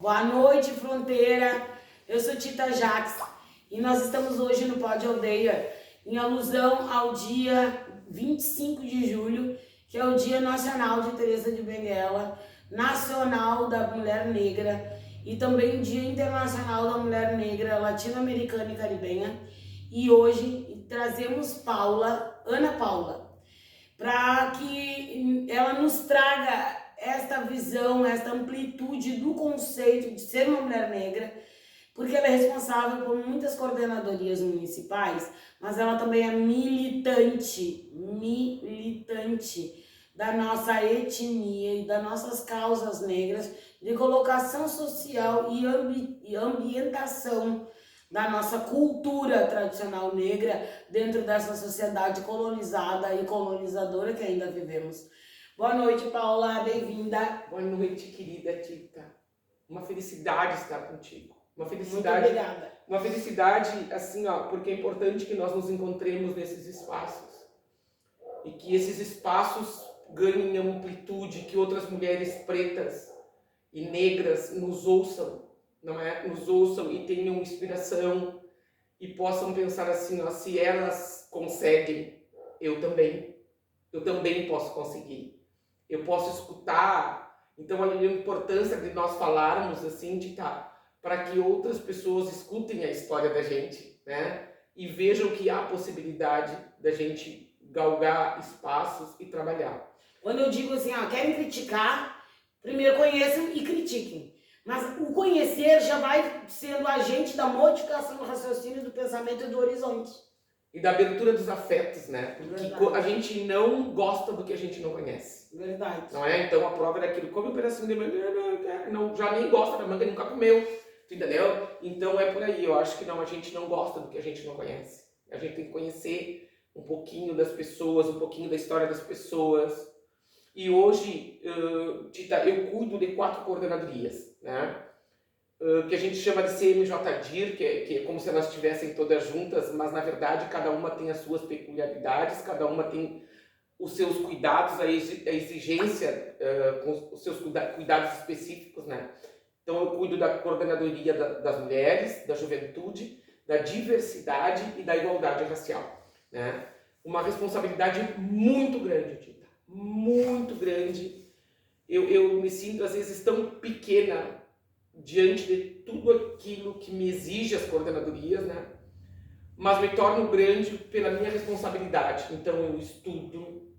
Boa noite, fronteira. Eu sou Tita Jax e nós estamos hoje no Pod Aldeia em alusão ao dia 25 de julho, que é o Dia Nacional de Teresa de Benguela, Nacional da Mulher Negra e também Dia Internacional da Mulher Negra Latino-Americana e Caribenha. E hoje trazemos Ana Paula, para que ela nos traga esta visão, esta amplitude do conceito de ser uma mulher negra, porque ela é responsável por muitas coordenadorias municipais, mas ela também é militante da nossa etnia e das nossas causas negras, de colocação social e ambientação da nossa cultura tradicional negra dentro dessa sociedade colonizada e colonizadora que ainda vivemos. Boa noite, Paula, bem-vinda. Boa noite, querida Tita. Uma felicidade estar contigo. Uma felicidade. Muito obrigada. Uma felicidade, assim, porque é importante que nós nos encontremos nesses espaços. E que esses espaços ganhem amplitude, que outras mulheres pretas e negras nos ouçam, não é? Nos ouçam e tenham inspiração e possam pensar assim, se elas conseguem, eu também posso conseguir. Eu posso escutar. Então, a importância de nós falarmos assim, para que outras pessoas escutem a história da gente, né? E vejam que há possibilidade da gente galgar espaços e trabalhar. Quando eu digo assim, querem criticar, primeiro conheçam e critiquem. Mas o conhecer já vai sendo agente da modificação do raciocínio, do pensamento e do horizonte. E da abertura dos afetos, né? Porque Verdade. a gente não gosta do que a gente não conhece. Verdade. Não é? Então a prova é aquilo, come um pedacinho de manga, não, já nem gosta da manga e nunca comeu. Entendeu? Então é por aí. Eu acho que a gente não gosta do que a gente não conhece. A gente tem que conhecer um pouquinho das pessoas, um pouquinho da história das pessoas. E hoje, Tita, eu cuido de 4 coordenadorias, né? Que a gente chama de CMJDIR, que é como se elas estivessem todas juntas, mas na verdade cada uma tem as suas peculiaridades, cada uma tem os seus cuidados, a exigência, com os seus cuidados específicos, né? Então eu cuido da coordenadoria das mulheres, da juventude, da diversidade e da igualdade racial, né? Uma responsabilidade muito grande, Tita, muito grande. Eu me sinto às vezes tão pequena diante de tudo aquilo que me exige as coordenadorias, né? Mas me torno grande pela minha responsabilidade. Então eu estudo,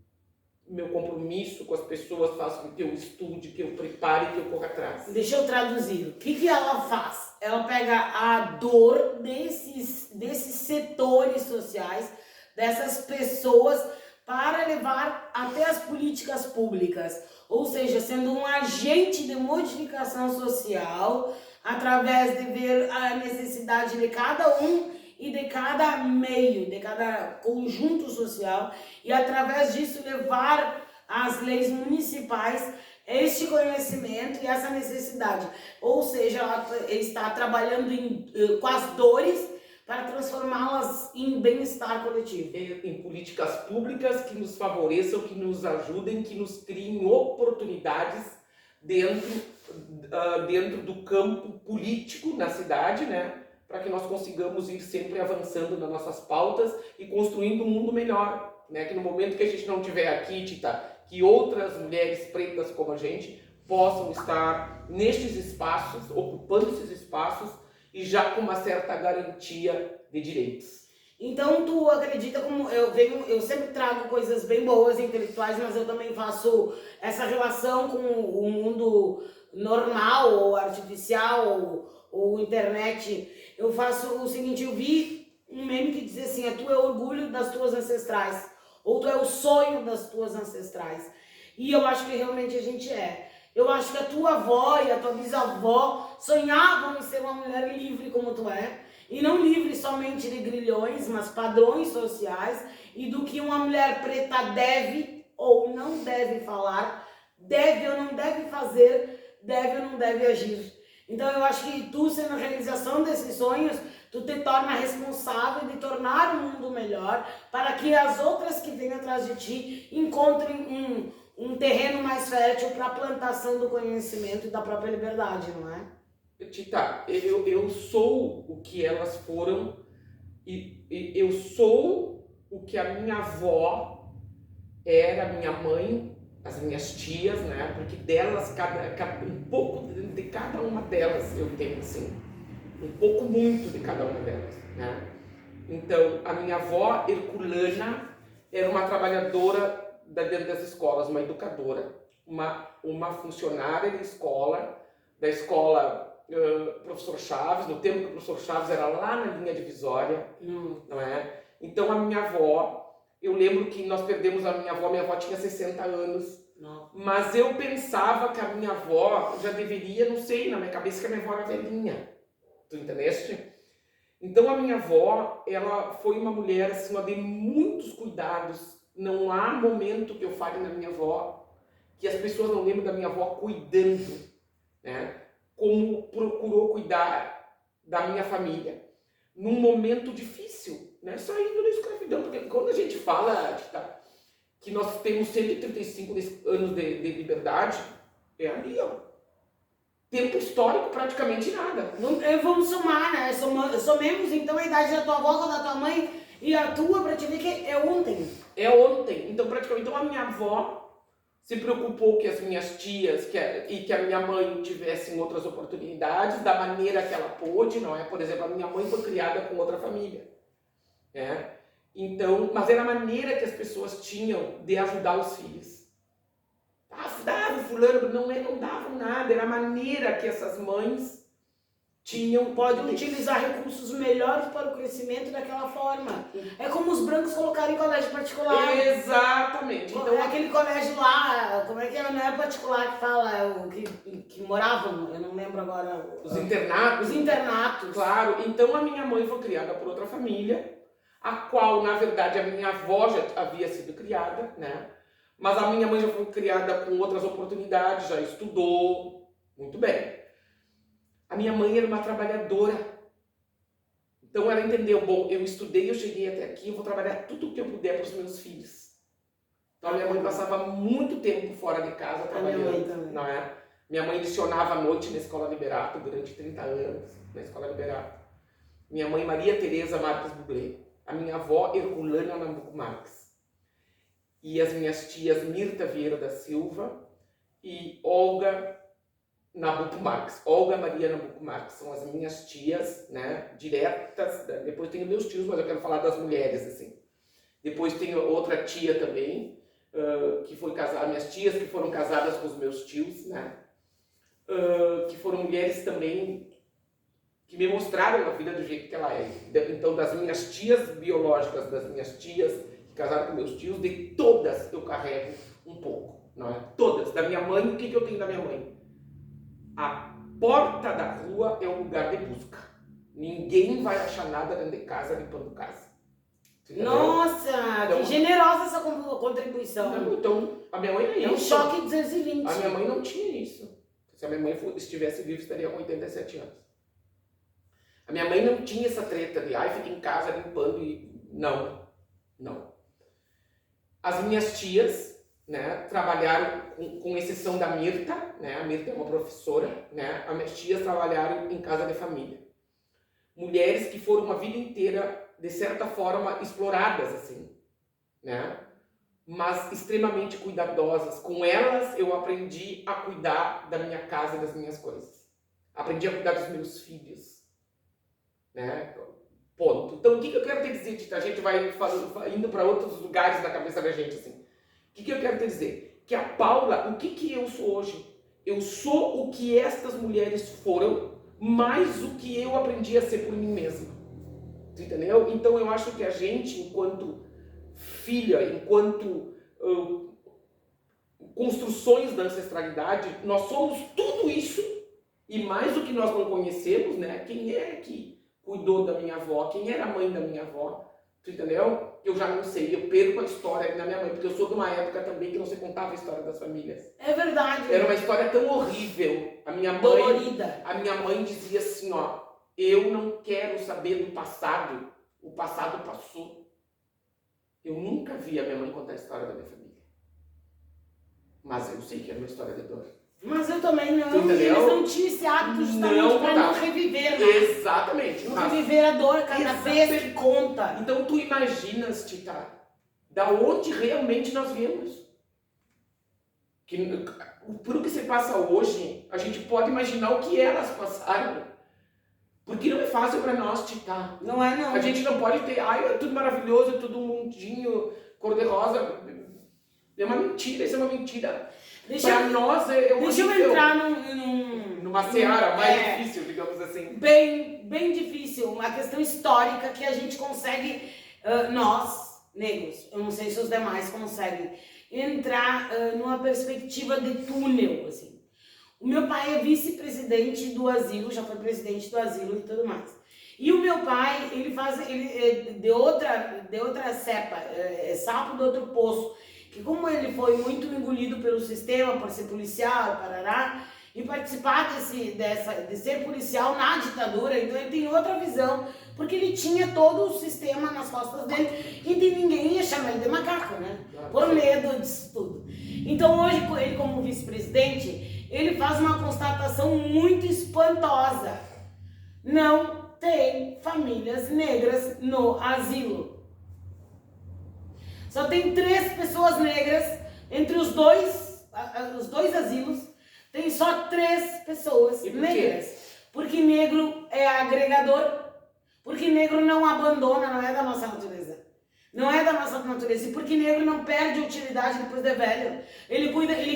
meu compromisso com as pessoas faz com que eu estude, que eu prepare, que eu corra atrás. Deixa eu traduzir. O que ela faz? Ela pega a dor desses setores sociais, dessas pessoas, para levar até as políticas públicas. Ou seja, sendo um agente de modificação social, através de ver a necessidade de cada um e de cada meio, de cada conjunto social, e através disso levar às leis municipais este conhecimento e essa necessidade. Ou seja, ela está trabalhando com as dores para transformá-las em bem-estar coletivo. Em políticas públicas que nos favoreçam, que nos ajudem, que nos criem oportunidades dentro do campo político na cidade, né? Para que nós consigamos ir sempre avançando nas nossas pautas e construindo um mundo melhor, né? Que no momento que a gente não estiver aqui, Tita, que outras mulheres pretas como a gente possam estar nestes espaços, ocupando esses espaços e já com uma certa garantia de direitos. Então tu acredita, como eu sempre trago coisas bem boas, intelectuais, mas eu também faço essa relação com o mundo normal ou artificial ou internet. Eu faço o seguinte, eu vi um meme que diz assim, tu é o orgulho das tuas ancestrais, ou tu é o sonho das tuas ancestrais. E eu acho que realmente a gente é. Eu acho que a tua avó e a tua bisavó sonhavam em ser uma mulher livre como tu é. E não livre somente de grilhões, mas padrões sociais e do que uma mulher preta deve ou não deve falar, deve ou não deve fazer, deve ou não deve agir. Então eu acho que tu, sendo a realização desses sonhos, tu te torna responsável de tornar o mundo melhor para que as outras que vêm atrás de ti encontrem um terreno mais fértil para a plantação do conhecimento e da própria liberdade, não é? Tita, eu sou o que elas foram e eu sou o que a minha avó era, minha mãe, as minhas tias, né? Porque delas, um pouco de cada uma delas eu tenho, assim. Um pouco muito de cada uma delas, né? Então, a minha avó, Herculana, era uma trabalhadora dentro das escolas, uma educadora, uma funcionária da escola Professor Chaves, no tempo que o Professor Chaves era lá na linha divisória, não é? Então, a minha avó, eu lembro que nós perdemos a minha avó tinha 60 anos, Não. mas eu pensava que a minha avó já deveria, não sei, na minha cabeça que a minha avó era velhinha, tu entendeste? Então a minha avó, ela foi uma mulher assim, de muitos cuidados. Não há momento que eu fale na minha avó que as pessoas não lembram da minha avó cuidando, né? Como procurou cuidar da minha família num momento difícil, né? Saindo da escravidão, porque quando a gente fala que nós temos 135 anos de liberdade, é ali, ó. Tempo histórico, praticamente nada. Vamos somar, né? Somemos então a idade da tua avó, da tua mãe e a tua pra te ver que é ontem. É ontem. Então, praticamente, então a minha avó se preocupou que as minhas tias e que a minha mãe tivessem outras oportunidades da maneira que ela pôde, não é? Por exemplo, a minha mãe foi criada com outra família, né? Então, mas era a maneira que as pessoas tinham de ajudar os filhos. Dava fulano, não davam nada, era a maneira que essas mães tinham. Pode utilizar recursos melhores para o crescimento daquela forma. É como os brancos colocarem em colégio particular. Exatamente. Então, aquele colégio lá, como é que é? Não é particular que fala, é o que moravam, eu não lembro agora. Os internatos. Os internatos. Claro. Então a minha mãe foi criada por outra família, a qual, na verdade, a minha avó já havia sido criada, né? Mas a minha mãe já foi criada com outras oportunidades, já estudou muito bem. A minha mãe era uma trabalhadora. Então ela entendeu, bom, eu estudei, eu cheguei até aqui, eu vou trabalhar tudo o que eu puder para os meus filhos. Então a minha mãe passava muito tempo fora de casa trabalhando. A minha mãe também. Não é? Minha mãe lecionava à noite na Escola Liberato durante 30 anos, na Escola Liberato. Minha mãe Maria Tereza Marques Buglé. A minha avó Herculana Nabuco Marques. E as minhas tias Mirta Vieira da Silva e Olga Nabuco Marques. Olga Maria Nabuco Marques são as minhas tias, né, diretas. Depois tenho meus tios, mas eu quero falar das mulheres, assim. Depois tenho outra tia também, que foi casada, minhas tias que foram casadas com os meus tios, né, que foram mulheres também que me mostraram a vida do jeito que ela é. Então, das minhas tias biológicas, das minhas tias que casaram com meus tios, de todas eu carrego um pouco, não é? Todas. Da minha mãe, o que eu tenho da minha mãe? A porta da rua é um lugar de busca. Ninguém vai achar nada dentro de casa limpando casa. Nossa, então, que generosa essa contribuição. Não, então, a minha mãe é um choque 220. A minha mãe não tinha isso. Se a minha mãe estivesse viva, estaria com 87 anos. A minha mãe não tinha essa treta de, fica em casa limpando e... Não. As minhas tias, né, trabalharam, com exceção da Mirta, né, a Mirta é uma professora, né, as minhas tias trabalharam em casa de família. Mulheres que foram uma vida inteira, de certa forma, exploradas, assim, né, mas extremamente cuidadosas. Com elas, eu aprendi a cuidar da minha casa e das minhas coisas. Aprendi a cuidar dos meus filhos. Né? Ponto. Então, o que eu quero te dizer, Tita? A gente vai indo para outros lugares da cabeça da gente, assim. O que eu quero te dizer? Que a Paula, o que eu sou hoje? Eu sou o que estas mulheres foram, mais o que eu aprendi a ser por mim mesma. Entendeu? Então, eu acho que a gente, enquanto filha, enquanto construções da ancestralidade, nós somos tudo isso e mais o que nós não conhecemos, né? Quem é que cuidou da minha avó, quem era a mãe da minha avó, tu entendeu? Eu já não sei, eu perco a história da minha mãe, porque eu sou de uma época também que não se contava a história das famílias. É verdade. Era uma história tão horrível. A minha mãe, dolorida. A minha mãe dizia assim, ó, eu não quero saber do passado, o passado passou. Eu nunca vi a minha mãe contar a história da minha família. Mas eu sei que era uma história de dor. Mas eu também não, Entendeu? e eles não tinham esse hábito justamente para não reviver, né? Exatamente. Não reviver a dor cada vez que conta. Então tu imaginas, Tita, da onde realmente nós viemos. Que, por o que se passa hoje, a gente pode imaginar o que elas passaram. Porque não é fácil para nós, Tita. Não é, não. A gente não pode ter, ai, é tudo maravilhoso, é tudo um mundinho cor-de-rosa. É uma mentira, isso é uma mentira. Para nós é uma Deixa eu entrar numa seara mais difícil, digamos assim. Bem difícil, uma questão histórica que a gente consegue, nós, negros, eu não sei se os demais conseguem, entrar numa perspectiva de túnel, assim. O meu pai é vice-presidente do asilo, já foi presidente do asilo e tudo mais. E o meu pai, ele é de outra cepa, sapo de outro poço. Que como ele foi muito engolido pelo sistema por ser policial, parará, e participar de ser policial na ditadura, então ele tem outra visão, porque ele tinha todo o sistema nas costas dele e de ninguém ia chamar ele de macaco, né? Por medo disso tudo. Então hoje, ele como vice-presidente, ele faz uma constatação muito espantosa. Não tem famílias negras no asilo. Só tem 3 pessoas negras entre os dois asilos. Tem só 3 pessoas negras. Porque negro é agregador. Porque negro não abandona, não é da nossa natureza. Não é da nossa natureza. E porque negro não perde utilidade depois de velho. Ele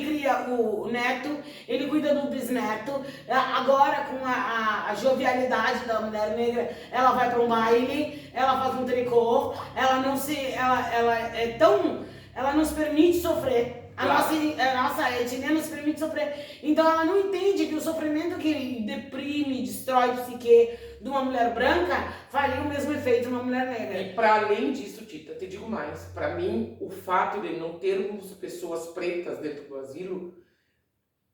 cria o neto, ele cuida do bisneto. Agora, com a jovialidade da mulher negra, ela vai para um baile, ela faz um tricô, ela nos permite sofrer. A nossa etnia nos permite sofrer. Então ela não entende que o sofrimento que deprime, destrói o psique de uma mulher branca faria o mesmo efeito numa mulher negra. E para além disso, Tita, te digo mais. Para mim, o fato de não termos pessoas pretas dentro do asilo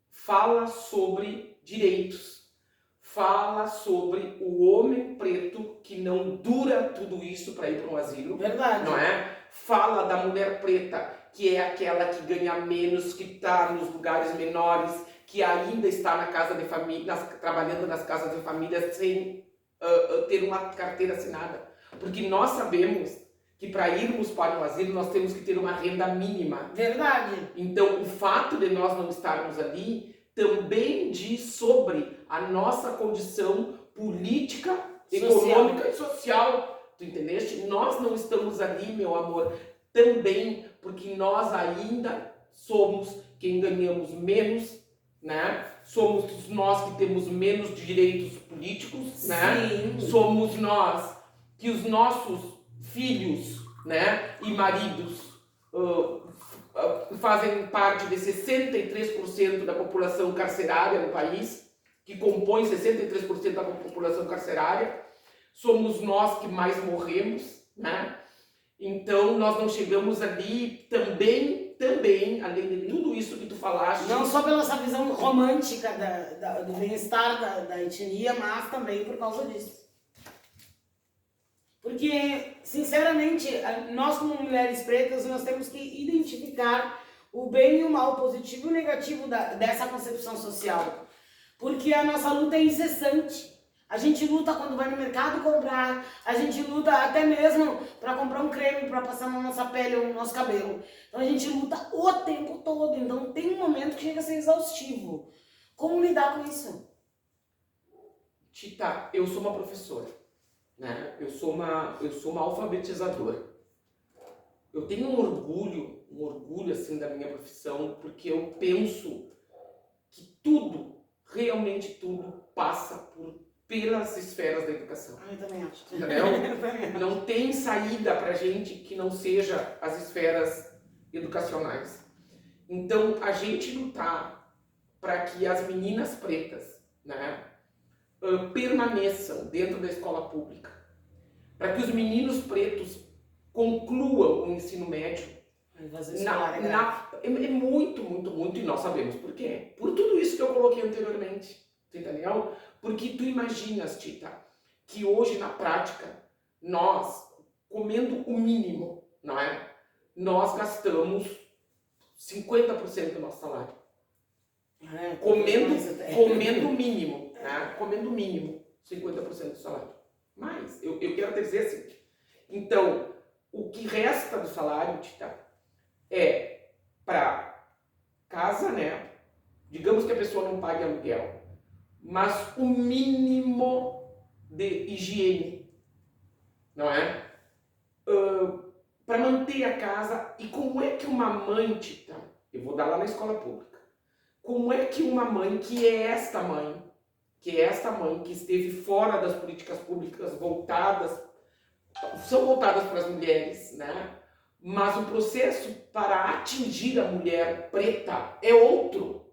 fala sobre direitos. Fala sobre o homem preto que não dura tudo isso para ir para um asilo. Verdade. Não é? Fala da mulher preta, que é aquela que ganha menos, que está nos lugares menores, que ainda está na casa de família, trabalhando nas casas de família sem ter uma carteira assinada. Porque nós sabemos que para irmos para um asilo nós temos que ter uma renda mínima. Verdade. Então o fato de nós não estarmos ali também diz sobre a nossa condição política, econômica e social. Tu entendeste? Nós não estamos ali, meu amor, também porque nós ainda somos quem ganhamos menos, né? Somos nós que temos menos direitos políticos, né? Sim. Somos nós que os nossos filhos, né, e maridos fazem parte de 63% da população carcerária no país, que compõe 63% da população carcerária. Somos nós que mais morremos, né? Então nós não chegamos ali também, além de tudo isso que tu falaste. Não só pela essa visão romântica do bem-estar da etnia, mas também por causa disso. Porque, sinceramente, nós como mulheres pretas, nós temos que identificar o bem e o mal, o positivo e o negativo dessa concepção social. Porque a nossa luta é incessante. A gente luta quando vai no mercado comprar, a gente luta até mesmo para comprar um creme para passar na nossa pele ou no nosso cabelo. Então a gente luta o tempo todo, então tem um momento que chega a ser exaustivo. Como lidar com isso? Tita, eu sou uma professora, né? Eu sou uma alfabetizadora. Eu tenho um orgulho assim da minha profissão, porque eu penso que tudo, realmente tudo, passa pelas esferas da educação. Eu também acho. Entendeu? Não tem saída pra gente que não seja as esferas educacionais. Então, a gente lutar para que as meninas pretas, né, permaneçam dentro da escola pública, para que os meninos pretos concluam o ensino médio, é muito, e nós sabemos por quê. Por tudo isso que eu coloquei anteriormente, entendeu? Porque tu imaginas, Tita, que hoje na prática, nós, comendo o mínimo, não é? Nós gastamos 50% do nosso salário. Comendo o mínimo, né? Comendo o mínimo, 50% do salário. Mas, eu quero te dizer assim, então, o que resta do salário, Tita, é para casa, né? Digamos que a pessoa não pague aluguel, mas o mínimo de higiene, não é? Para manter a casa. E como é que uma mãe, Tita, eu vou dar lá na escola pública, como é que uma mãe que é esta mãe, que esteve fora das políticas públicas são voltadas para as mulheres, né? Mas o processo para atingir a mulher preta é outro.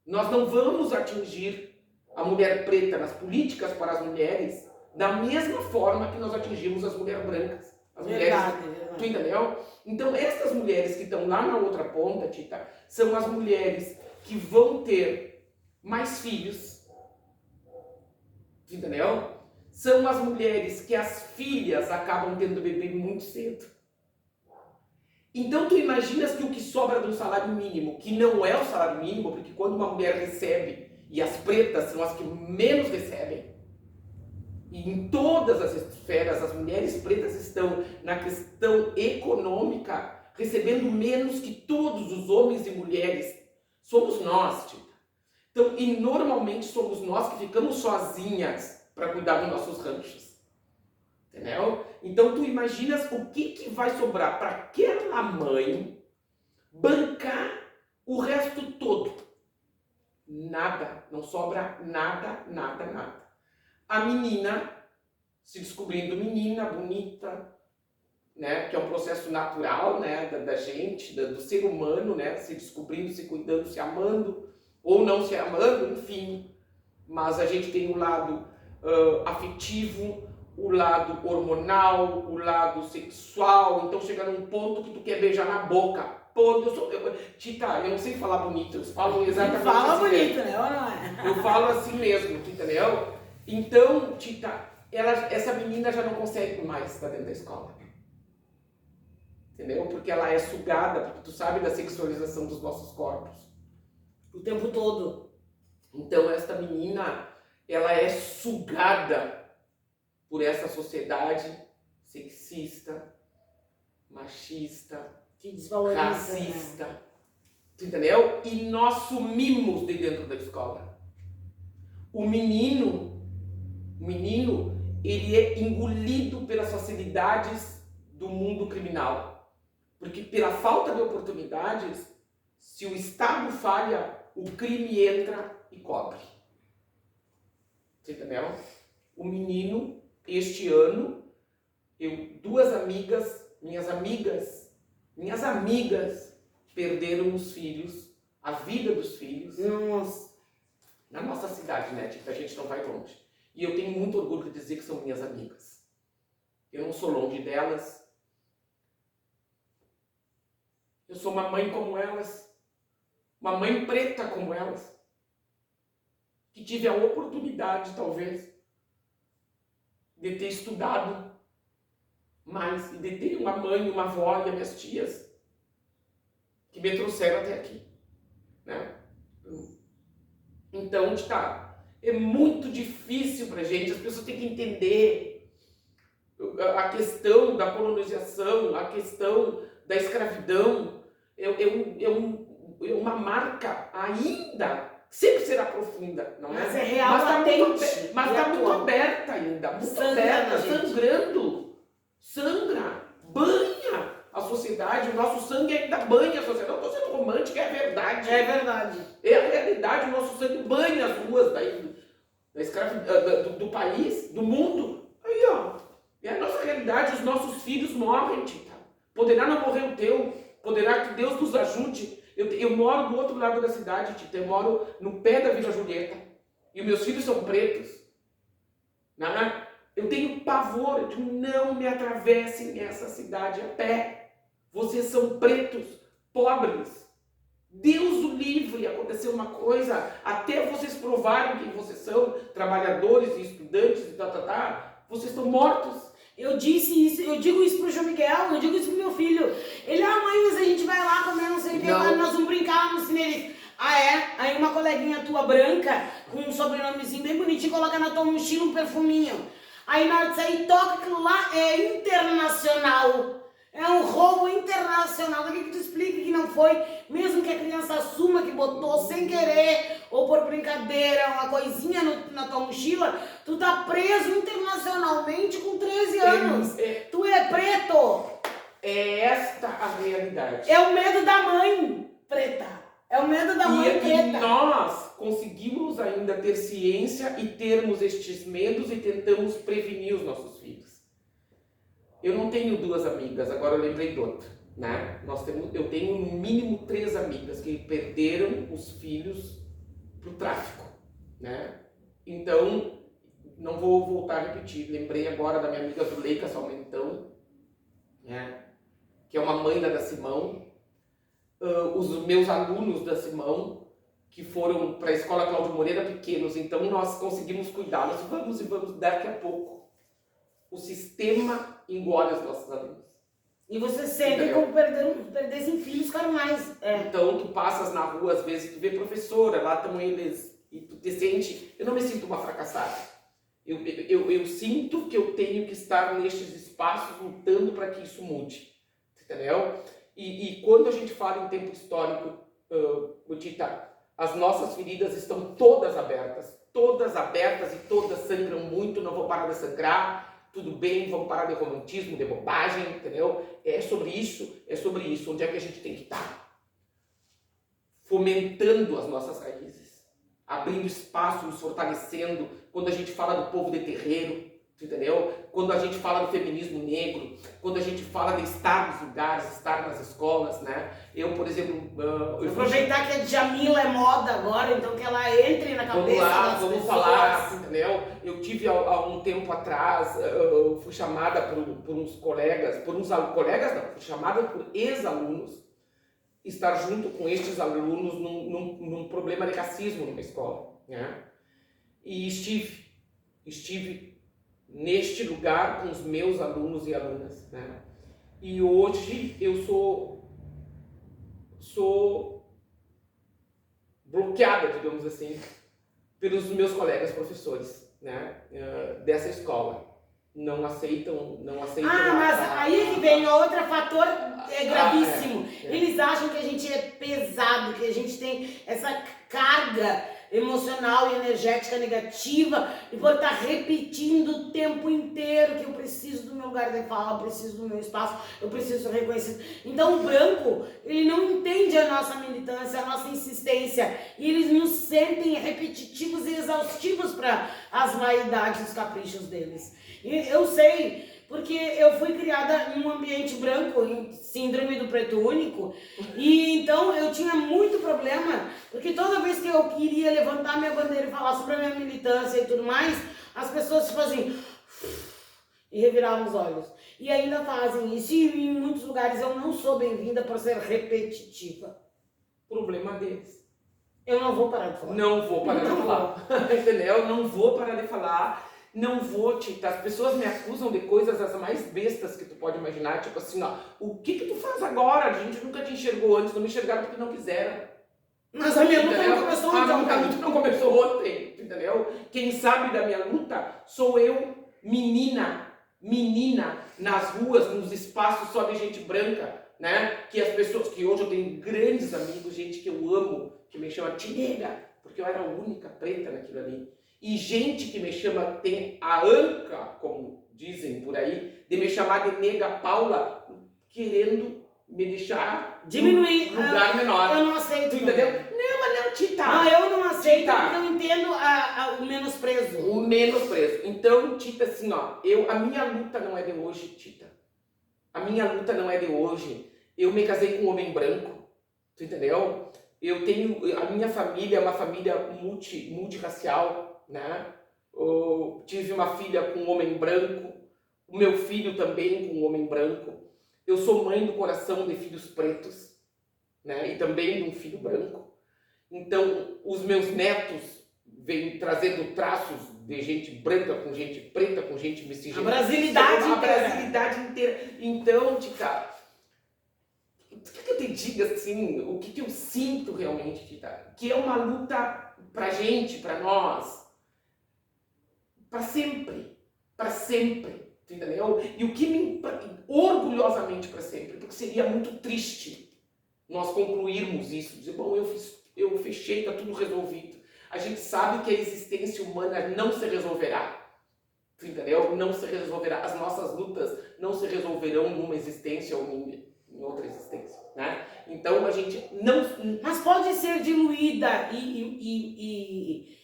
Nós não vamos atingir a mulher preta nas políticas para as mulheres da mesma forma que nós atingimos as mulheres brancas. As Verdade. Tu entendeu? Então, essas mulheres que estão lá na outra ponta, Tita, são as mulheres que vão ter mais filhos. Tu entendeu? São as mulheres que as filhas acabam tendo bebê muito cedo. Então, tu imaginas que o que sobra de um salário mínimo, que não é o salário mínimo, porque quando uma mulher recebe, e as pretas são as que menos recebem, e em todas as esferas, as mulheres pretas estão na questão econômica, recebendo menos que todos os homens e mulheres. Somos nós, Tita. Então, e normalmente somos nós que ficamos sozinhas para cuidar dos nossos ranchos. Entendeu? Então, tu imaginas o que vai sobrar para aquela mãe bancar o resto todo. Nada. Não sobra nada, nada, nada. A menina se descobrindo menina, bonita, né? Que é um processo natural, né? da gente, do ser humano, né? Se descobrindo, se cuidando, se amando, ou não se amando, enfim. Mas a gente tem o lado afetivo, o lado hormonal, o lado sexual. Então chega num ponto que tu quer beijar na boca. Pô, Tita, eu não sei falar bonito, eu falo exatamente Fala assim bonito, mesmo. né? Ou não é? Eu falo assim mesmo, entendeu? Então, Tita, essa menina já não consegue mais estar dentro da escola. Entendeu? Porque ela é sugada, porque tu sabe da sexualização dos nossos corpos. O tempo todo. Então, esta menina, ela é sugada por essa sociedade sexista, machista, Que desvaloriza, racista. né? Tu entendeu? E nós sumimos de dentro da escola. O menino, ele é engolido pelas facilidades do mundo criminal. Porque pela falta de oportunidades, se o Estado falha, o crime entra e cobre. Você entendeu? O menino, este ano, duas amigas, minhas amigas perderam os filhos, a vida dos filhos. Nossa. Na nossa cidade, né? Tipo, a gente não vai longe. E eu tenho muito orgulho de dizer que são minhas amigas. Eu não sou longe delas. Eu sou uma mãe como elas. Uma mãe preta como elas. Que tive a oportunidade, talvez, de ter estudado mais. E de ter uma mãe, uma avó e as minhas tias que me trouxeram até aqui. Né? Então, é muito difícil pra gente, as pessoas têm que entender a questão da colonização, a questão da escravidão, é uma marca ainda, sempre será profunda, não é? Mas é real, mas está muito aberta ainda, muito aberta, sangrando, sangra, banha a sociedade, o nosso sangue ainda banha a sociedade. Não estou sendo romântica, é verdade. É verdade. É a realidade, o nosso sangue banha as ruas do país, do mundo. Aí, ó. É a nossa realidade, os nossos filhos morrem, Tita. Poderá não morrer o teu, poderá que Deus nos ajude. Eu moro do outro lado da cidade, Tita. Eu moro no pé da Vila Julieta. E os meus filhos são pretos. Né? Eu tenho pavor de não me atravessem essa cidade a pé. Vocês são pretos, pobres. Deus o livre, aconteceu uma coisa, até vocês provarem quem vocês são, trabalhadores e estudantes e vocês estão mortos. Eu disse isso, eu digo isso pro João Miguel, eu digo isso pro meu filho. Ele, mãe, mas a gente vai lá comer, não sei o que, nós vamos brincar lá no cinema. Ah, é? Aí uma coleguinha tua branca, com um sobrenomezinho bem bonitinho, coloca na tua mochila um perfuminho. Aí na hora de sair, toca aquilo lá, é internacional. É um roubo internacional. Daqui que tu explica que não foi, mesmo que a criança assuma que botou sem querer ou por brincadeira, uma coisinha na tua mochila, tu tá preso internacionalmente com 13 anos. Tu é preto. É esta a realidade. É o medo da mãe preta. É o medo da mãe preta. E nós conseguimos ainda ter ciência e termos estes medos e tentamos prevenir os nossos filhos. Eu não tenho 2 amigas, agora eu lembrei de outra, né? Eu tenho no mínimo 3 amigas que perderam os filhos pro tráfico, né? Então, não vou voltar a repetir. Lembrei agora da minha amiga Zuleika Salmentão, né? Que é uma mãe da Simão. Os meus alunos da Simão, que foram para a escola Cláudio Moreira pequenos, então nós conseguimos cuidá-los. Vamos daqui a pouco. O sistema engole os nossos alunos. E você sente como perdessem filhos carnais. Então tu passas na rua, às vezes tu vê professora, lá estão eles, e tu te sente... Eu não me sinto uma fracassada. Eu sinto que eu tenho que estar nestes espaços lutando para que isso mude. Entendeu? E quando a gente fala em tempo histórico, Tita, as nossas feridas estão todas abertas e todas sangram muito, não vou parar de sangrar, tudo bem, vamos parar de romantismo, de bobagem, entendeu? É sobre isso, onde é que a gente tem que estar? Fomentando as nossas raízes, abrindo espaço, nos fortalecendo, quando a gente fala do povo de terreiro, entendeu? Quando a gente fala do feminismo negro, quando a gente fala de estar nos lugares, estar nas escolas, né? Eu, por exemplo... aproveitar que a Djamila é moda agora, então que ela entre na cabeça das vamos pessoas. Falar, entendeu? Eu tive há um tempo atrás, fui chamada por uns colegas, fui chamada por ex-alunos, estar junto com estes alunos num problema de racismo numa escola, né? E estive neste lugar com os meus alunos e alunas, né? E hoje eu sou bloqueada, digamos assim, pelos meus colegas professores, né? Dessa escola. Não aceitam. Mas aí que vem outro fator gravíssimo. Eles acham que a gente é pesado, que a gente tem essa carga emocional e energética negativa e por estar repetindo o tempo inteiro que eu preciso do meu lugar de fala, eu preciso do meu espaço, eu preciso ser reconhecido. Então o branco, ele não entende a nossa militância, a nossa insistência, e eles nos sentem repetitivos e exaustivos para as vaidades e os caprichos deles. E eu sei, porque eu fui criada em um ambiente branco, em síndrome do preto único, e então eu tinha muito problema, porque toda vez que eu queria levantar minha bandeira e falar sobre a minha militância e tudo mais, as pessoas se faziam e reviravam os olhos. E ainda fazem isso, e em muitos lugares eu não sou bem-vinda por ser repetitiva. Problema deles. Eu não vou parar de falar. Não vou parar de falar. Entendeu? Não vou parar de falar. Não vou, Tita. As pessoas me acusam de coisas as mais bestas que tu pode imaginar. Tipo assim, ó, o que tu faz agora? A gente nunca te enxergou antes, não me enxergaram porque não quiseram. Mas a minha luta não começou ontem. A luta não começou ontem, entendeu? Quem sabe da minha luta sou eu, menina, nas ruas, nos espaços só de gente branca, né? Que as pessoas, que hoje eu tenho grandes amigos, gente que eu amo, que me chama Tinega, porque eu era a única preta naquilo ali. E gente que me chama, tem a anca, como dizem por aí, de me chamar de nega Paula, querendo me deixar diminuir num lugar menor. Eu não aceito. Entendeu? Não, mas não, Tita. Não, eu não aceito, Tita. porque eu entendo o menosprezo. O menosprezo. Então, Tita, assim, ó, a minha luta não é de hoje, Tita. A minha luta não é de hoje. Eu me casei com um homem branco, tu entendeu? A minha família é uma família multirracial, né? Eu tive uma filha com um homem branco, o meu filho também com um homem branco. Eu sou mãe do coração de filhos pretos, né? E também de um filho branco. Então, os meus netos vêm trazendo traços de gente branca com gente preta, com gente miscigenada. A brasilidade inteira. Então, Tita, quer que eu te diga assim, o que eu sinto realmente, Tita? Que é uma luta pra gente, pra nós, pra sempre, tu entendeu? E o que orgulhosamente pra sempre, porque seria muito triste nós concluirmos isso, dizer, bom, eu fechei, tá tudo resolvido. A gente sabe que a existência humana não se resolverá. Tu entendeu? Não se resolverá. As nossas lutas não se resolverão numa existência ou em outra existência, né? Então a gente não... Mas pode ser diluída e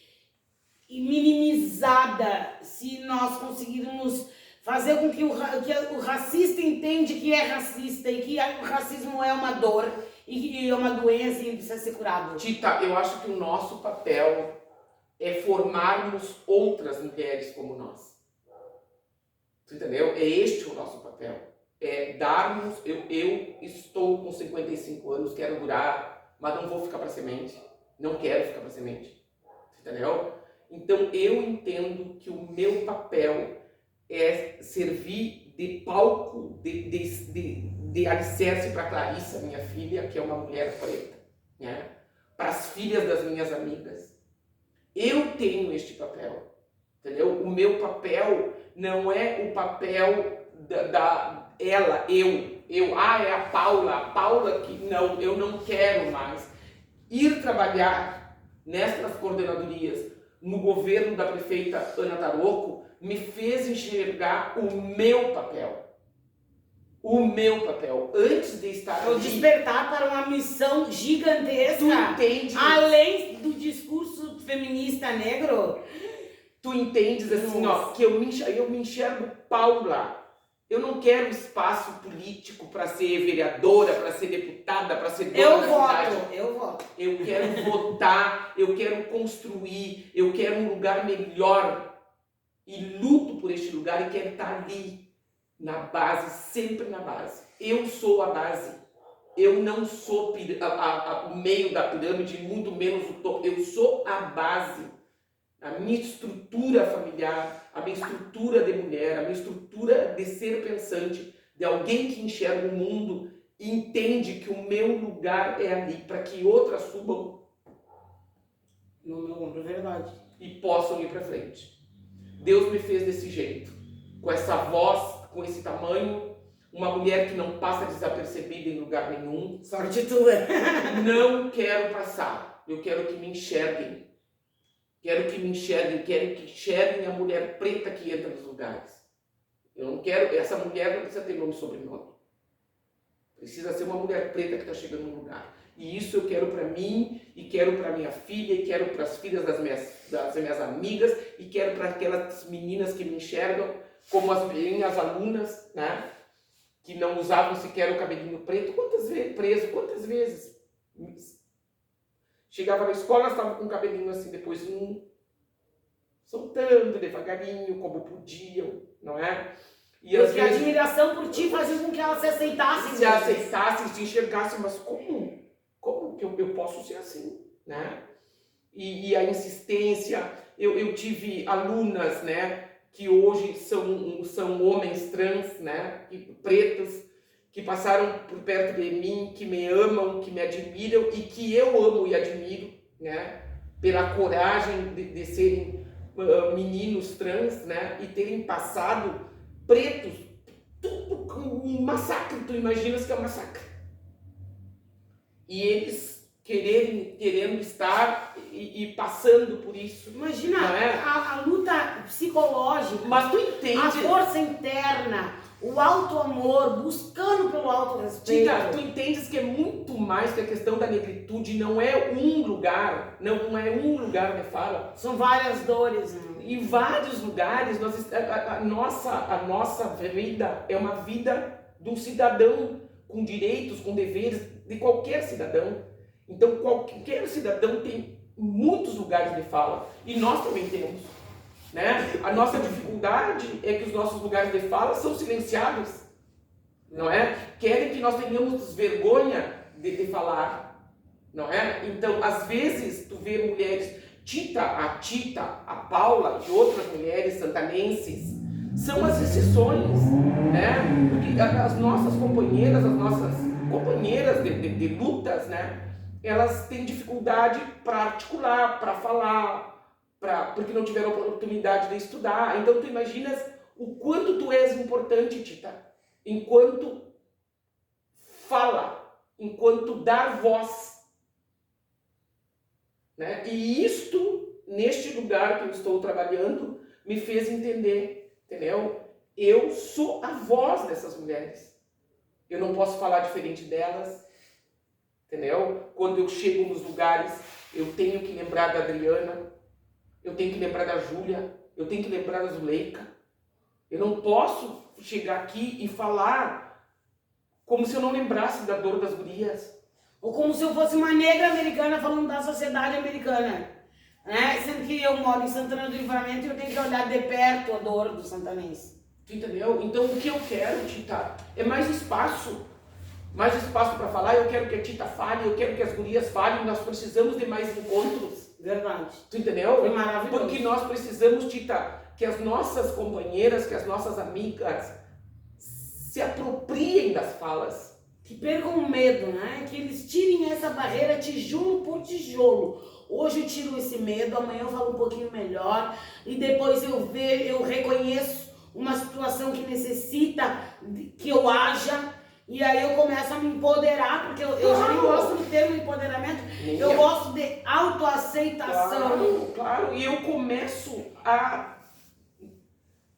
minimizada se nós conseguirmos fazer com que o racista entende que é racista e que o racismo é uma dor e que é uma doença e precisa ser curado. Tita, eu acho que o nosso papel é formarmos outras mulheres como nós. Tu entendeu? É este o nosso papel. É darmos... Eu estou com 55 anos, quero durar, mas não vou ficar para semente. Não quero ficar para semente. Tu entendeu? Então eu entendo que o meu papel é servir de palco, de alicerce para Clarissa, minha filha, que é uma mulher preta, né? Para as filhas das minhas amigas. Eu tenho este papel, entendeu? O meu papel não é o papel é a Paula que não, eu não quero mais ir trabalhar nessas coordenadorias no governo da prefeita Ana Taroco, me fez enxergar o meu papel. O meu papel, antes de estar ali... despertar para uma missão gigantesca. Tu entende? Além do discurso feminista negro. Tu entendes assim, ó, que eu me enxergo Paula. Eu não quero espaço político para ser vereadora, para ser deputada, para ser dona da cidade. Eu voto. Eu quero votar, eu quero construir, eu quero um lugar melhor. E luto por este lugar e quero estar ali, na base, sempre na base. Eu sou a base. Eu não sou o meio da pirâmide, muito menos o topo. Eu sou a base. A minha estrutura familiar, a minha estrutura de mulher, a minha estrutura de ser pensante, de alguém que enxerga o mundo e entende que o meu lugar é ali, para que outras subam no meu ombro, é verdade, e possam ir para frente. Deus me fez desse jeito, com essa voz, com esse tamanho, uma mulher que não passa desapercebida em lugar nenhum. Sorte tua! Não quero passar, eu quero que me enxerguem. Quero que me enxerguem, quero que enxerguem a mulher preta que entra nos lugares. Eu não quero, essa mulher não precisa ter nome e sobrenome. Precisa ser uma mulher preta que está chegando no lugar. E isso eu quero para mim, e quero para minha filha, e quero para as filhas das minhas amigas, e quero para aquelas meninas que me enxergam como as minhas alunas, né? Que não usavam sequer o cabelinho preto. Quantas vezes preso? Quantas vezes? Chegava na escola, estava com o cabelinho assim, depois soltando devagarinho, como podiam, não é? E às vezes a admiração por ti fazia com que elas se aceitassem. Se aceitassem, se enxergassem, mas como que eu posso ser assim, né? E a insistência, eu tive alunas, né, que hoje são homens trans, né, pretos, que passaram por perto de mim, que me amam, que me admiram e que eu amo e admiro, né, pela coragem de serem meninos trans, né, e terem passado pretos, tudo um massacre, tu imaginas que é um massacre. E eles querendo estar e passando por isso. Imagina a luta psicológica, mas tu entende, a força interna, o auto-amor, buscando pelo auto-respeito. Tita, tu entendes que é muito mais que a questão da negritude, não é um lugar, não é um lugar de fala. São várias dores. Em vários lugares, a nossa vida é uma vida de um cidadão com direitos, com deveres, de qualquer cidadão. Então, qualquer cidadão tem muitos lugares de fala, e nós também temos. Né? A nossa dificuldade é que os nossos lugares de fala são silenciados, não é? Querem que nós tenhamos vergonha de falar, não é? Então, às vezes, tu vê mulheres, a Paula e outras mulheres santanenses, são as exceções, né? Porque as nossas companheiras, as nossas companheiras de lutas, né? Elas têm dificuldade para articular, para falar, porque não tiveram oportunidade de estudar. Então tu imaginas o quanto tu és importante, Tita, enquanto fala, enquanto dar voz, né? E isto, neste lugar que eu estou trabalhando, me fez entender, entendeu? Eu sou a voz dessas mulheres. Eu não posso falar diferente delas, entendeu? Quando eu chego nos lugares, eu tenho que lembrar da Adriana, eu tenho que lembrar da Júlia, eu tenho que lembrar da Zuleika. Eu não posso chegar aqui e falar como se eu não lembrasse da dor das gurias. Ou como se eu fosse uma negra americana falando da sociedade americana. Né? Sendo que eu moro em Santana do Livramento e eu tenho que olhar de perto a dor do santanense. Tu entendeu? Então o que eu quero, Tita, é mais espaço para falar. Eu quero que a Tita fale, eu quero que as gurias falem. Nós precisamos de mais encontros. Verdade. Tu entendeu? Foi maravilhoso. Porque nós precisamos, Tita, que as nossas companheiras, que as nossas amigas se apropriem das falas. Que percam o medo, né? Que eles tirem essa barreira tijolo por tijolo. Hoje eu tiro esse medo, amanhã eu falo um pouquinho melhor e depois eu reconheço uma situação que necessita que eu haja e aí eu começo a me empoderar, porque eu já nem gosto do termo empoderamento, eu gosto de autoaceitação. Claro, e eu começo a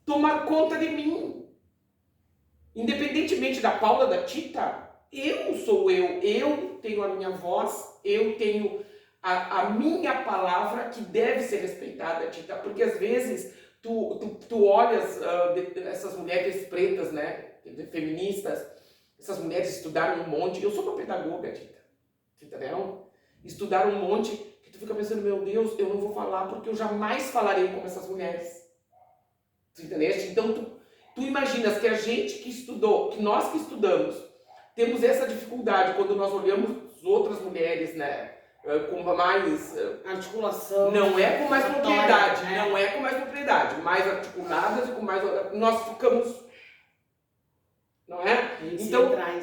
tomar conta de mim. Independentemente da Paula, da Tita, eu sou eu tenho a minha voz, eu tenho a minha palavra que deve ser respeitada, Tita, porque às vezes tu olhas essas mulheres pretas, né, feministas, essas mulheres estudaram um monte. Eu sou uma pedagoga, Tita, entendeu? Estudaram um monte que tu fica pensando, meu Deus, eu não vou falar porque eu jamais falarei como essas mulheres. Tu entendeste? Então tu imaginas que a gente que estudou, que nós que estudamos, temos essa dificuldade quando nós olhamos outras mulheres, né, com mais articulação, não é com mais propriedade, né? Não é com mais propriedade, mais articuladas e com mais, nós ficamos, não é?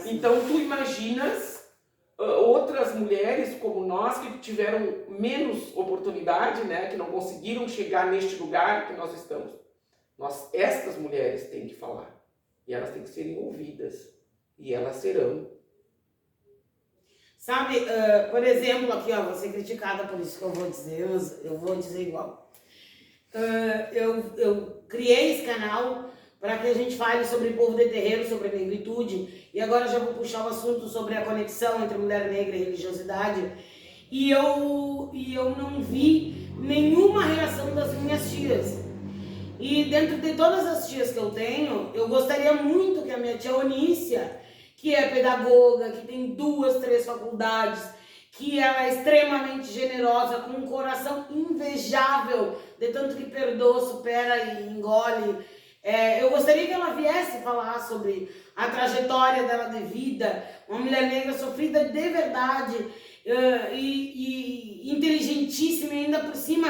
Então tu imaginas outras mulheres como nós que tiveram menos oportunidade, né, que não conseguiram chegar neste lugar que nós estamos. Estas mulheres têm que falar e elas têm que serem ouvidas e elas serão. Sabe, por exemplo, aqui, ó, vou ser criticada por isso que eu vou dizer, mas eu vou dizer igual. Eu criei esse canal para que a gente fale sobre povo de terreiro, sobre negritude, e agora já vou puxar o assunto sobre a conexão entre mulher negra e religiosidade, e eu não vi nenhuma reação das minhas tias. E dentro de todas as tias que eu tenho, eu gostaria muito que a minha tia Onícia, que é pedagoga, que tem 2, 3 faculdades, que ela é extremamente generosa, com um coração invejável, de tanto que perdoa, supera e engole. Eu gostaria que ela viesse falar sobre a trajetória dela de vida, uma mulher negra sofrida de verdade e inteligentíssima, e ainda por cima,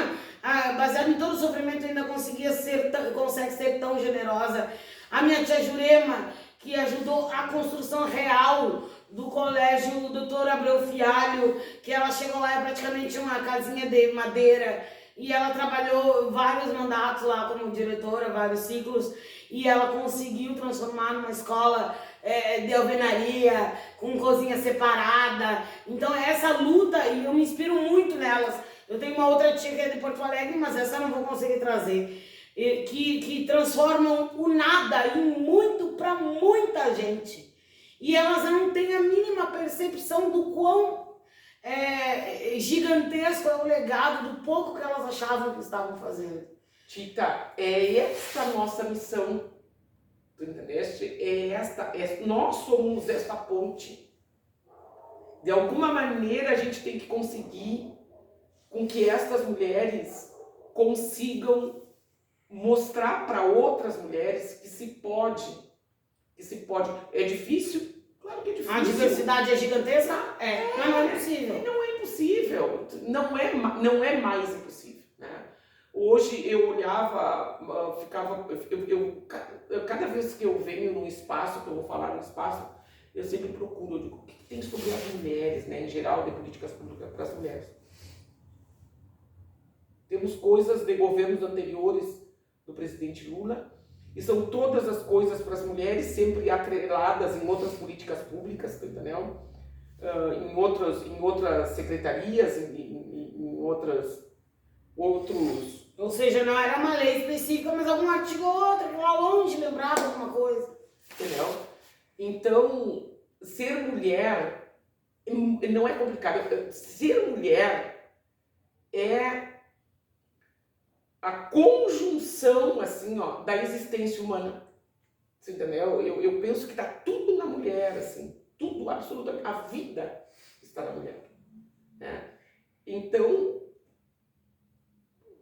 baseado em todo o sofrimento, ainda consegue ser tão generosa. A minha tia Jurema, que ajudou a construção real do colégio Dr. Abreu Fialho, que ela chegou lá, é praticamente uma casinha de madeira, e ela trabalhou vários mandatos lá como diretora, vários ciclos, e ela conseguiu transformar numa escola de alvenaria, com cozinha separada. Então essa luta, e eu me inspiro muito nelas. Eu tenho uma outra tia que é de Porto Alegre, mas essa eu não vou conseguir trazer, que transformam o nada em muito para muita gente. E elas não têm a mínima percepção do quão gigantesco é o legado, do pouco que elas achavam que estavam fazendo. Tita, é esta nossa missão, tu entendeste? Nós somos esta ponte. De alguma maneira a gente tem que conseguir com que estas mulheres consigam mostrar para outras mulheres que se pode. É difícil? Claro que é difícil. A diversidade é gigantesca? Mas não é impossível. Não é impossível. Não é mais impossível, né? Hoje eu olhava, cada vez que eu venho num espaço, que eu vou falar num espaço, eu sempre procuro, eu digo, o que tem sobre as mulheres, né, em geral, de políticas públicas para as mulheres? Temos coisas de governos anteriores do presidente Lula, e são todas as coisas para as mulheres sempre atreladas em outras políticas públicas, entendeu? Em outras secretarias, em outros... Ou seja, não era uma lei específica, mas algum artigo ou outro, que lá longe lembrava alguma coisa. Entendeu? Então, ser mulher não é complicado. Ser mulher é a conjunção, assim, ó, da existência humana. Você entendeu? Eu penso que tá tudo na mulher, assim. Tudo, absolutamente. A vida está na mulher. Né? Então,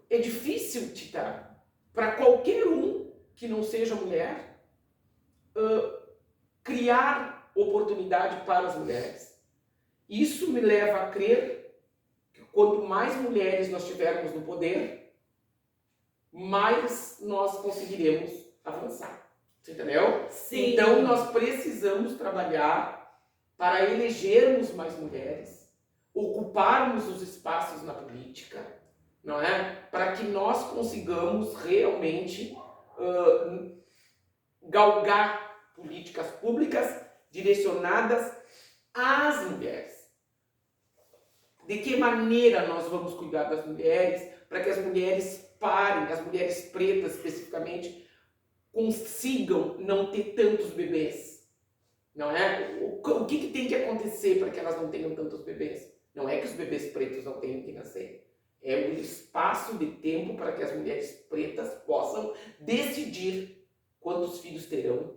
é difícil, Tita, para qualquer um que não seja mulher, criar oportunidade para as mulheres. Isso me leva a crer que quanto mais mulheres nós tivermos no poder, mais nós conseguiremos avançar. Você entendeu? Sim. Então nós precisamos trabalhar para elegermos mais mulheres, ocuparmos os espaços na política, não é? Para que nós consigamos realmente galgar políticas públicas direcionadas às mulheres. De que maneira nós vamos cuidar das mulheres para que as mulheres parem, as mulheres pretas especificamente, consigam não ter tantos bebês? Não é? O que tem que acontecer para que elas não tenham tantos bebês? Não é que os bebês pretos não tenham que nascer. É um espaço de tempo para que as mulheres pretas possam decidir quantos filhos terão.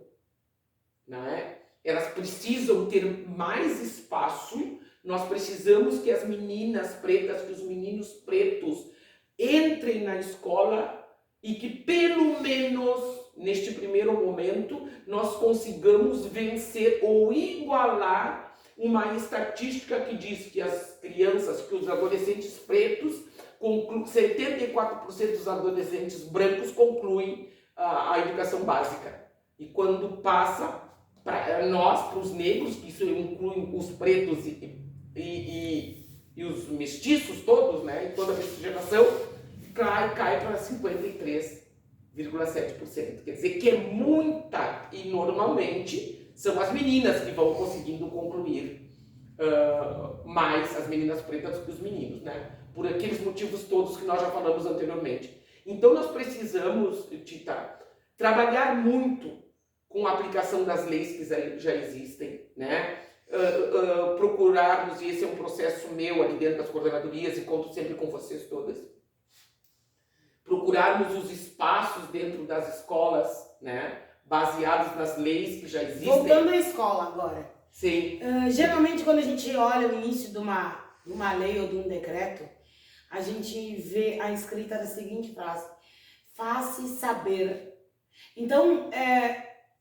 Não é? Elas precisam ter mais espaço. Nós precisamos que as meninas pretas, que os meninos pretos entrem na escola e que pelo menos neste primeiro momento nós consigamos vencer ou igualar uma estatística que diz que as crianças, que os adolescentes pretos, 74% dos adolescentes brancos concluem a educação básica. E quando passa para nós, para os negros, que isso inclui os pretos e os mestiços todos, né, em toda a miscigenação, cai para 53,7%. Quer dizer que é muita, e normalmente são as meninas que vão conseguindo concluir mais, as meninas pretas, do que os meninos, né? Por aqueles motivos todos que nós já falamos anteriormente. Então nós precisamos, Tita, trabalhar muito com a aplicação das leis que já existem, né? Procurarmos, e esse é um processo meu ali dentro das coordenadorias, e conto sempre com vocês todas, procurarmos os espaços dentro das escolas, né? Baseados nas leis que já existem. Voltando à escola agora. Sim. Geralmente quando a gente olha o início de uma lei ou de um decreto, a gente vê a escrita da seguinte frase: faça saber. Então,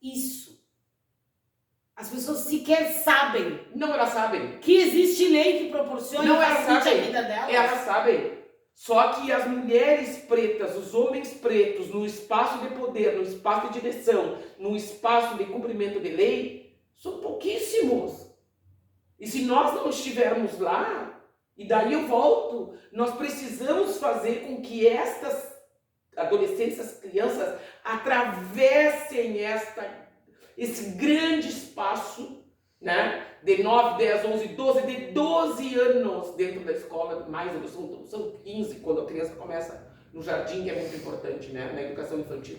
isso. As pessoas sequer sabem. Não, elas sabem. Que existe lei que proporciona não, elas sabem. a vida delas. Elas sabem. Só que as mulheres pretas, os homens pretos, no espaço de poder, no espaço de direção, no espaço de cumprimento de lei, são pouquíssimos. E se nós não estivermos lá, e daí eu volto, nós precisamos fazer com que estas adolescentes, essas crianças, atravessem esse grande espaço, né, de 9, 10, 11, 12, de 12 anos dentro da escola, mais são 15 quando a criança começa no jardim, que é muito importante, né, na educação infantil.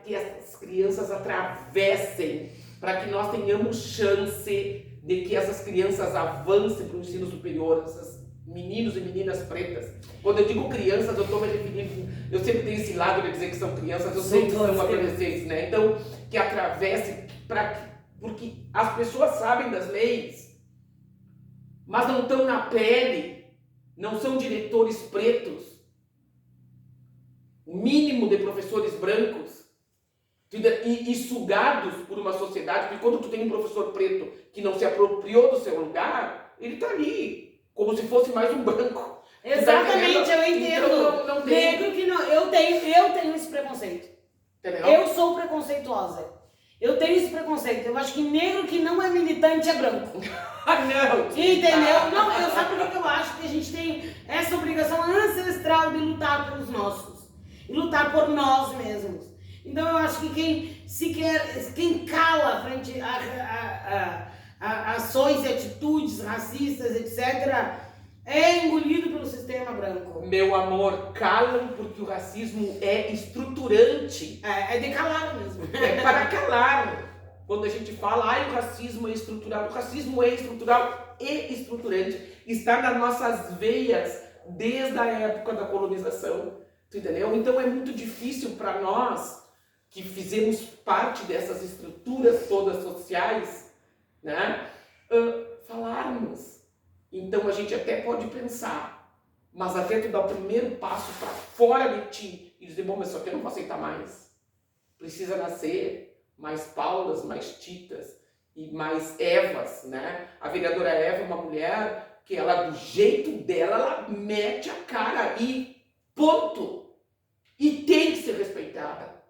Que essas crianças atravessem, para que nós tenhamos chance de que essas crianças avancem para o ensino superior, esses meninos e meninas pretas. Quando eu digo crianças, eu estou me referindo, eu sempre tenho esse lado de dizer que são crianças, eu sei que são adolescentes, né? Então, que atravessem, porque as pessoas sabem das leis, mas não estão na pele, não são diretores pretos, o mínimo de professores brancos, e sugados por uma sociedade, porque quando tu tem um professor preto que não se apropriou do seu lugar, ele está ali, como se fosse mais um branco. Exatamente, eu entendo. Então, não tem. Negro que não, eu tenho esse preconceito. Entendeu? Eu sou preconceituosa. Eu tenho esse preconceito. Eu acho que negro que não é militante é branco. Ah, não! Entendeu? Não, eu sabe por que eu acho que a gente tem essa obrigação ancestral de lutar pelos nossos. E lutar por nós mesmos. Então eu acho que quem cala frente a ações e atitudes racistas, etc., é engolido pelo sistema branco. Meu amor, calam porque o racismo é estruturante. É de calar mesmo. É para calar. Quando a gente fala, o racismo é estrutural. O racismo é estrutural e estruturante. Está nas nossas veias desde a época da colonização. Tu entendeu? Então é muito difícil para nós, que fizemos parte dessas estruturas todas sociais, né, falarmos. Então a gente até pode pensar, mas até tu dar o primeiro passo para fora de ti e dizer, bom, mas isso aqui eu não vou aceitar mais. Precisa nascer mais Paulas, mais Titas e mais Evas, né? A vereadora Eva é uma mulher que ela, do jeito dela, ela mete a cara e ponto. E tem que ser respeitada.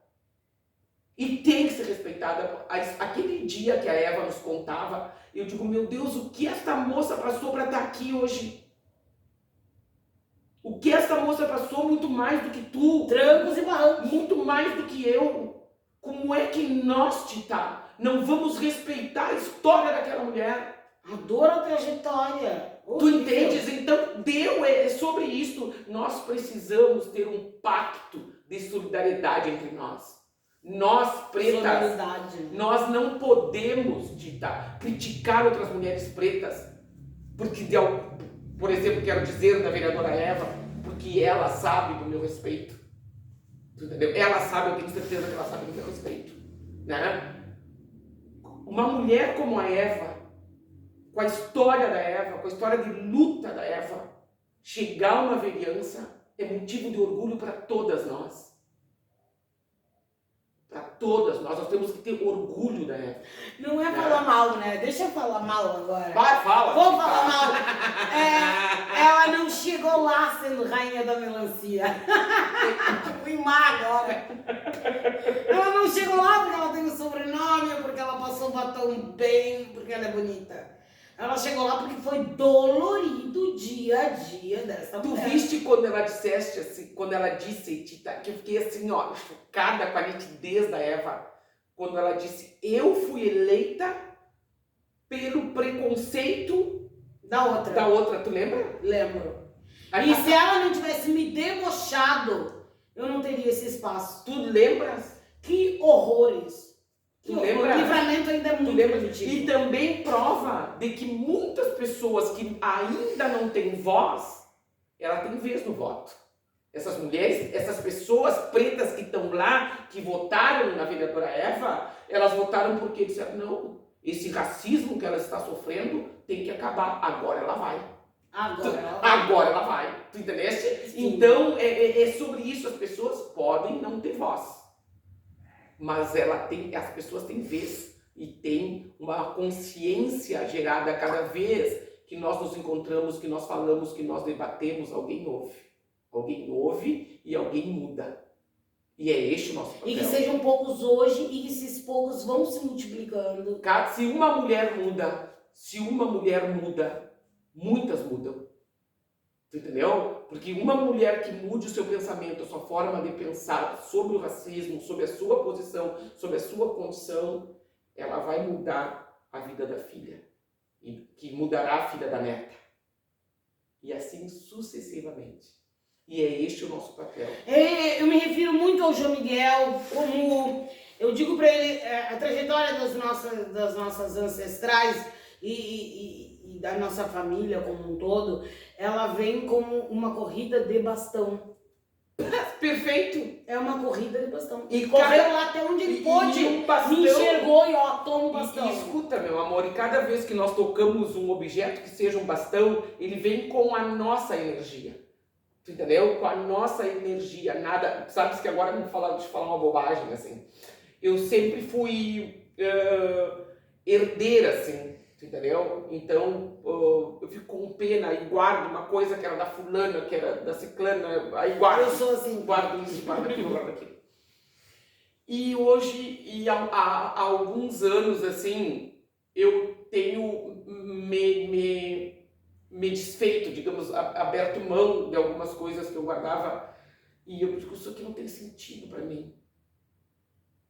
E tem que ser respeitada. Aquele dia que a Eva nos contava, eu digo, meu Deus, o que esta moça passou para estar aqui hoje? O que esta moça passou muito mais do que tu. Trancos e barrancos. Muito mais do que eu. Como é que nós, Tita, não vamos respeitar a história daquela mulher? Adoro a trajetória. Tu entendes? Então, é sobre isso. Nós precisamos ter um pacto de solidariedade entre nós. Nós, pretas, nós não podemos, Tita, criticar outras mulheres pretas, porque, por exemplo, quero dizer da vereadora Eva, porque ela sabe do meu respeito. Tu entendeu? Ela sabe, eu tenho certeza que ela sabe do meu respeito. Né? Uma mulher como a Eva, com a história da Eva, com a história de luta da Eva, chegar a uma vereança é motivo de orgulho para todas nós. Para todas nós temos que ter orgulho da Eva. Não é falar mal, né? Deixa eu falar mal agora. Vai, fala. Vou falar mal. Ela não chegou lá sendo rainha da melancia. Fui má agora. Ela não chegou lá porque ela tem o sobrenome, porque ela passou batom bem, porque ela é bonita. Ela chegou lá porque foi dolorido o dia a dia dessa mulher. Tu viste quando ela disseste assim, quando ela disse, Tita, que eu fiquei assim, ó, chocada com a nitidez da Eva, quando ela disse, eu fui eleita pelo preconceito da outra, tu lembra? Lembro. E se ela não tivesse me debochado, eu não teria esse espaço. Tu lembras? Que horrores. Tu lembra? O livramento ainda é muito positivo. E também prova de que muitas pessoas que ainda não têm voz, ela tem vez no voto. Essas mulheres, essas pessoas pretas que estão lá, que votaram na vereadora Eva, elas votaram porque disseram, não, esse racismo que ela está sofrendo tem que acabar. Agora ela vai. Agora ela vai. Tu entendeste? Sim. Então, é sobre isso. As pessoas podem não ter voz. Mas as pessoas têm vez e têm uma consciência gerada cada vez que nós nos encontramos, que nós falamos, que nós debatemos, alguém ouve. Alguém ouve e alguém muda. E é este o nosso papel. E que sejam poucos hoje e que esses poucos vão se multiplicando. Se uma mulher muda, muitas mudam. Tu entendeu? Porque uma mulher que mude o seu pensamento, a sua forma de pensar sobre o racismo, sobre a sua posição, sobre a sua condição, ela vai mudar a vida da filha. E que mudará a filha da neta. E assim sucessivamente. E é este o nosso papel. Eu me refiro muito ao João Miguel, como eu digo para ele, a trajetória das nossas ancestrais e da nossa família como um todo, ela vem como uma corrida de bastão. Perfeito! É uma corrida de bastão. E correu lá até onde ele pôde, me enxergou e ó, toma o bastão. E escuta, meu amor, e cada vez que nós tocamos um objeto que seja um bastão, ele vem com a nossa energia. Tu entendeu? Com a nossa energia. Nada. Sabes que agora vamos falar uma bobagem, assim. Eu sempre fui herdeira, assim. Tu entendeu? Então, eu fico com pena e guardo uma coisa que era da fulana, que era da ciclana, aí guardo. Eu sou assim. Guardo isso, guardo aquilo, guardo aquilo. E hoje, há alguns anos, assim, eu tenho me desfeito, digamos, aberto mão de algumas coisas que eu guardava. E eu digo, isso aqui não tem sentido para mim.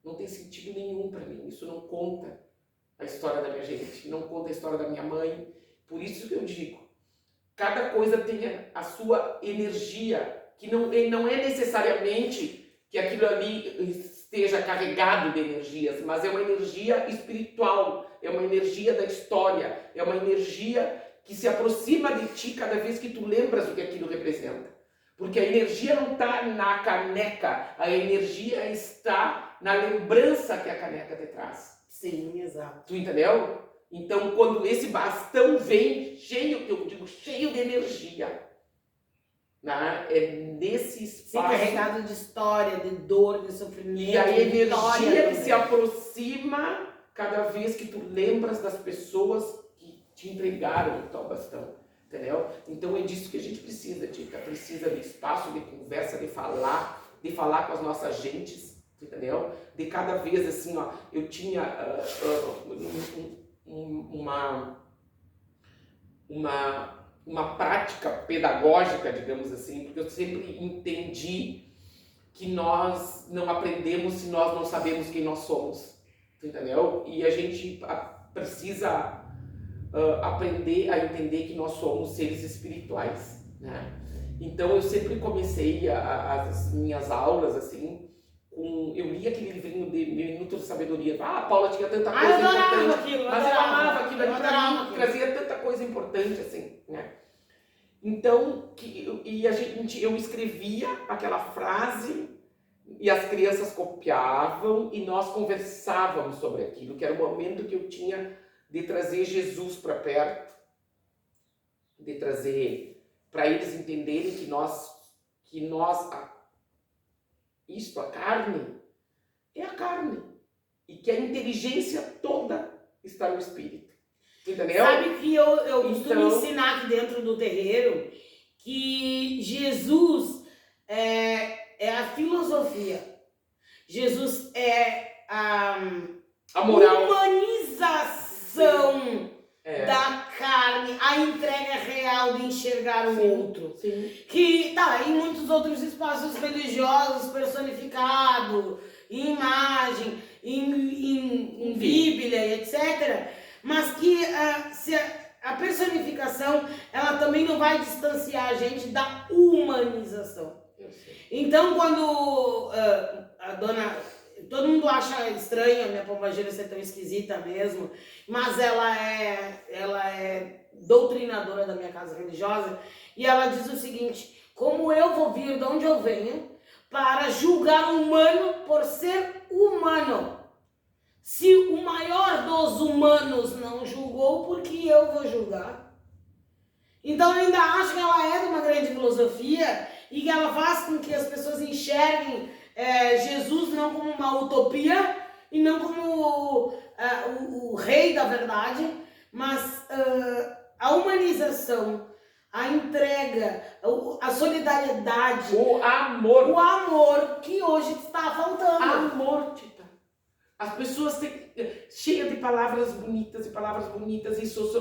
Não tem sentido nenhum para mim. Isso não conta a história da minha gente, não conta a história da minha mãe. Por isso que eu digo, cada coisa tem a sua energia, que não é necessariamente que aquilo ali esteja carregado de energias, mas é uma energia espiritual, é uma energia da história, é uma energia que se aproxima de ti cada vez que tu lembras o que aquilo representa. Porque a energia não está na caneca, a energia está na lembrança que a caneca te traz. Sim, exato. Tu entendeu? Então, quando esse bastão vem cheio, eu digo, cheio de energia, né? É nesse espaço. Sim, carregado de história, de dor, de sofrimento. E a energia que se também. aproxima cada vez que tu lembras das pessoas que te entregaram o teu bastão. Entendeu? Então é disso que a gente precisa, Tica. Precisa de espaço, de conversa, de falar com as nossas gentes, entendeu? De cada vez, assim, ó, eu tinha uma prática pedagógica, digamos assim, porque eu sempre entendi que nós não aprendemos se nós não sabemos quem nós somos, entendeu? E a gente precisa aprender a entender que nós somos seres espirituais, né? Então eu sempre comecei as minhas aulas assim, eu li aquele livrinho de Minuto de Sabedoria. A Paula tinha tanta coisa importante, mas eu amava aquilo ali para mim, trazia tanta coisa importante assim, né? Então eu escrevia aquela frase e as crianças copiavam e nós conversávamos sobre aquilo, que era o momento que eu tinha de trazer Jesus para perto, de trazer para eles entenderem que a carne é a carne e que a inteligência toda está no espírito, entendeu? Sabe que eu costumo ensinar aqui dentro do terreiro que Jesus é a filosofia, Jesus é a moral, humanização da carne, a entrega real de enxergar o outro. Sim. Que tá em muitos outros espaços religiosos, personificado, em imagem, em Bíblia, etc. Mas que se a personificação, ela também não vai distanciar a gente da humanização. Então, quando a dona... Todo mundo acha estranha a minha pombagira ser tão esquisita mesmo, mas ela é doutrinadora da minha casa religiosa e ela diz o seguinte: como eu vou vir de onde eu venho para julgar o humano por ser humano? Se o maior dos humanos não julgou, por que eu vou julgar? Então eu ainda acho que ela é de uma grande filosofia e que ela faz com que as pessoas enxerguem Jesus não como uma utopia e não como o rei da verdade, mas a humanização, a entrega, a solidariedade, o amor que hoje está faltando. Amor, Tita. As pessoas cheias de palavras bonitas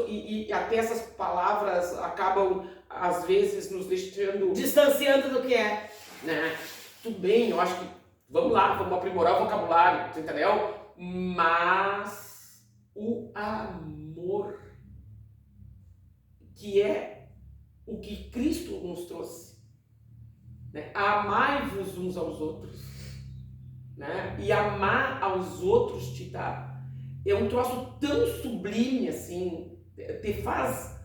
e até essas palavras acabam às vezes nos deixando distanciando do que é, né? Tudo bem, eu acho que vamos aprimorar o vocabulário, entendeu? Mas o amor, que é o que Cristo nos trouxe, né? Amai-vos uns aos outros, né? E amar aos outros, Tita, é um troço tão sublime assim, te faz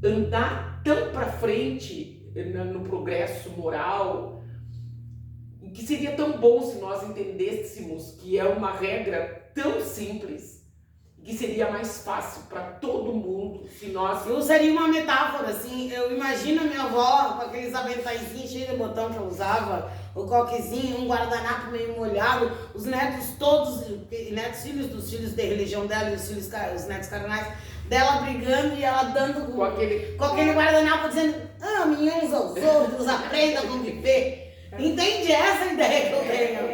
andar tão para frente no progresso moral, que seria tão bom se nós entendêssemos que é uma regra tão simples, que seria mais fácil para todo mundo se nós... Eu usaria uma metáfora, assim, eu imagino a minha avó com aqueles aventaizinhos cheios de botão que ela usava, o coquezinho, um guardanapo meio molhado, os netos todos, filhos dos filhos de religião dela e os netos carnais dela brigando e ela dando com aquele guardanapo dizendo: amem uns aos outros, aprenda a conviver. Entende essa ideia que eu tenho?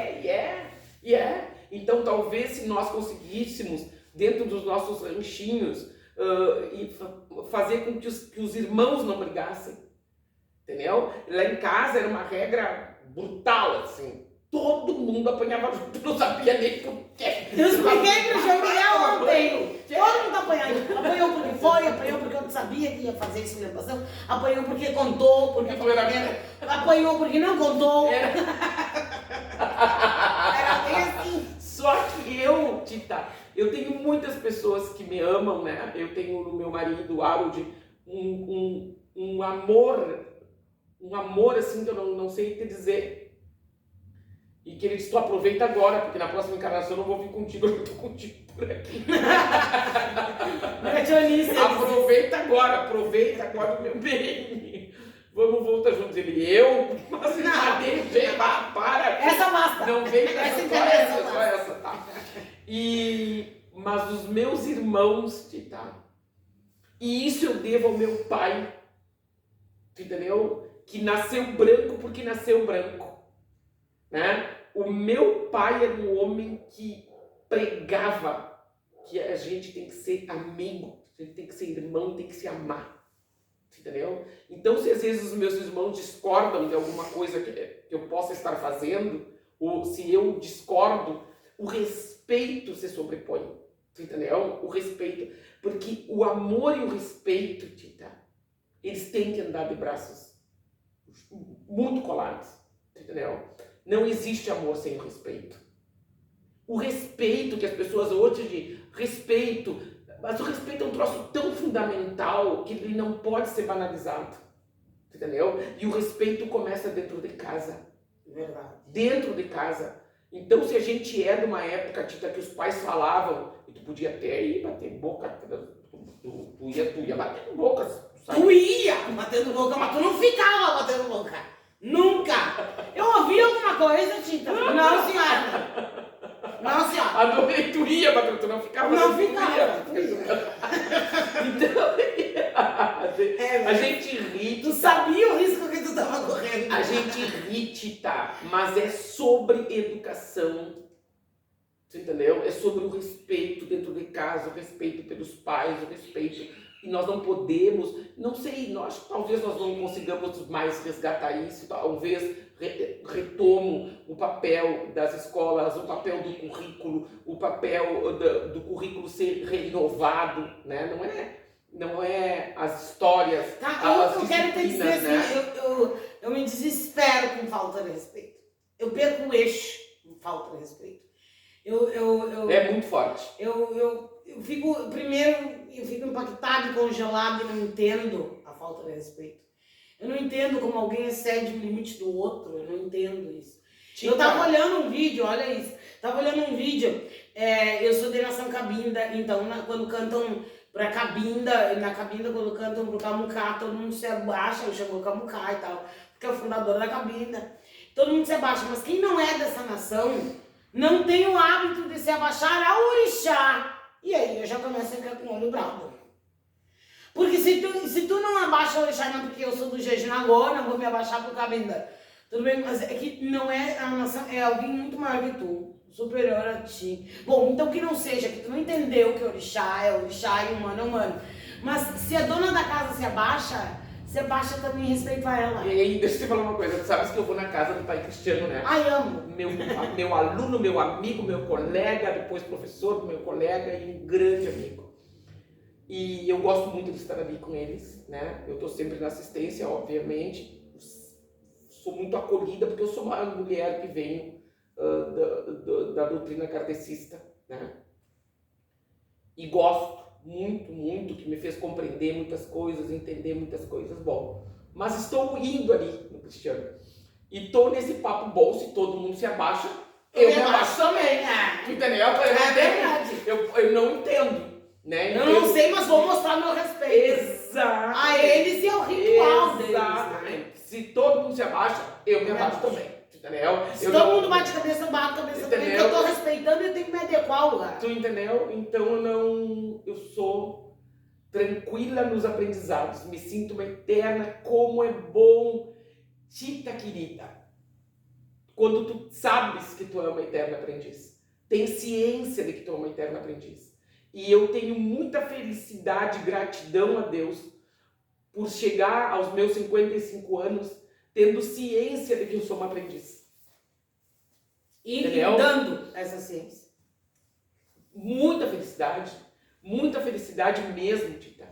Yeah. Então, talvez se nós conseguíssemos, dentro dos nossos ranchinhos, fazer com que os irmãos não brigassem, entendeu? Lá em casa era uma regra brutal, assim. Todo mundo apanhava junto, não sabia nem por quê. Eu expliquei pro Gabriel ontem. Todo mundo apanhando. Apanhou porque foi, apanhou porque eu não sabia que ia fazer isso na gravação, apanhou porque contou, porque apanhou porque não contou. Era bem assim. Só que eu, Tita, eu tenho muitas pessoas que me amam, né? Eu tenho no meu marido, Harold, um amor assim que eu não sei te dizer. E que ele disse, tu aproveita agora, porque na próxima encarnação eu não vou vir contigo, eu tô contigo por aqui. Aproveita agora, meu bem. Vamos voltar juntos. Ele, mas não dele, para. Essa basta. Não vem com essa, só essa, tá? Mas os meus irmãos, Tita, e isso eu devo ao meu pai, entendeu? Que nasceu branco porque nasceu branco, né? O meu pai era um homem que pregava que a gente tem que ser amigo, a gente tem que ser irmão, tem que se amar, entendeu? Então, se às vezes os meus irmãos discordam de alguma coisa que eu possa estar fazendo, ou se eu discordo, o respeito se sobrepõe, entendeu? O respeito, porque o amor e o respeito, Tita, eles têm que andar de braços muito colados, entendeu? Não existe amor sem o respeito. O respeito que as pessoas hoje respeito, mas o respeito é um troço tão fundamental que ele não pode ser banalizado, entendeu? E o respeito começa dentro de casa. Verdade. Dentro de casa. Então, se a gente é de uma época, Tita, que os pais falavam, e tu podia até ir bater boca, tu ia bater boca. Tu ia batendo boca, mas tu não ficava batendo boca. Nunca! Eu ouvi alguma coisa, Tita? Não, senhora! Não, senhora! Adorei, tu ia, mas tu não ficava. Não ficava. Então, a gente ri. Tu sabia o risco que tu tava correndo. A gente ri, Tita, mas é sobre educação. Você entendeu? É sobre o respeito dentro de casa, o respeito pelos pais, o respeito. E nós não podemos, não sei, talvez nós não consigamos mais resgatar isso, talvez retomo o papel das escolas, o papel do currículo, o papel do currículo ser renovado, né? Não é as histórias, as eu quero te dizer né? assim, eu me desespero com falta de respeito. Eu perco o eixo com falta de respeito. É muito forte. Eu fico impactada e congelada e não entendo a falta de respeito. Eu não entendo como alguém excede o limite do outro, eu não entendo isso. Tita. Eu tava olhando um vídeo, olha isso, eu sou de nação cabinda, então quando cantam pra cabinda, na cabinda quando cantam pro camucá, todo mundo se abaixa, eu chamo camucá e tal, porque é o fundador da cabinda, todo mundo se abaixa, mas quem não é dessa nação não tem o hábito de se abaixar ao orixá. E aí eu já começo a ficar com o olho bravo. Porque se tu não abaixa o orixá, não porque eu sou do Jejinagô, não vou me abaixar pro cabinda. Tudo bem, mas é que não é a nação, é alguém muito maior que tu, superior a ti. Bom, então que não seja, que tu não entendeu que orixá e humano é humano. Mas se a dona da casa se abaixa também em respeito a ela. E aí, deixa eu te falar uma coisa, tu sabes que eu vou na casa do pai Cristiano, né? Ai, amo. Meu aluno, meu amigo, meu colega, depois professor, meu colega e um grande amigo. E eu gosto muito de estar ali com eles, né? Eu tô sempre na assistência, obviamente. Sou muito acolhida porque eu sou uma mulher que venho da doutrina kardecista, né? E gosto muito, muito, que me fez compreender muitas coisas, entender muitas coisas. Bom, mas estou indo ali no Cristiano. E tô nesse papo bom, se todo mundo se abaixa, eu me abaixo também. Entendeu? É verdade. Eu não entendo. Né? Eu não sei, mas vou mostrar meu respeito. Exato. A eles e ao ritual deles. Exatamente. Se todo mundo se abaixa, eu me abaixo também. Entendeu? Se todo mundo bate cabeça, eu bato cabeça também. Porque eu tô respeitando e eu tenho que me adequar ao lugar. Tu entendeu? Então eu sou tranquila nos aprendizados. Me sinto uma eterna, como é bom, Tita querida. Quando tu sabes que tu é uma eterna aprendiz. tem ciência de que tu é uma eterna aprendiz. E eu tenho muita felicidade e gratidão a Deus por chegar aos meus 55 anos tendo ciência de que eu sou uma aprendiz. E Entendeu? dando essa ciência. Muita felicidade mesmo, Tita.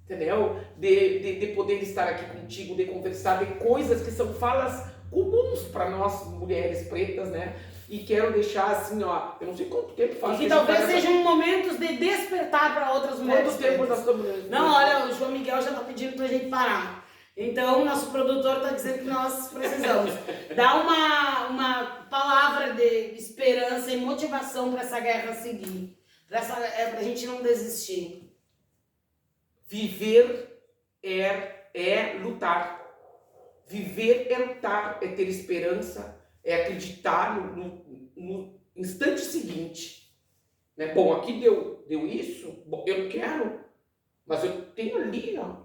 Entendeu? De poder estar aqui contigo, de conversar de coisas que são falas comuns para nós mulheres pretas, né? E quero deixar assim, ó, eu não sei quanto tempo faz. E que talvez sejam momentos de despertar para outras mulheres. Quanto tempo pretas. nós estamos... Não, olha, o João Miguel já está pedindo para a gente parar. Então, o nosso produtor está dizendo que nós precisamos dar uma palavra de esperança e motivação para essa guerra seguir. Para a gente não desistir. Viver é lutar. Viver é lutar, é ter esperança, é acreditar no instante seguinte. Né? Bom, aqui deu isso, bom, eu quero, mas eu tenho ali, ó,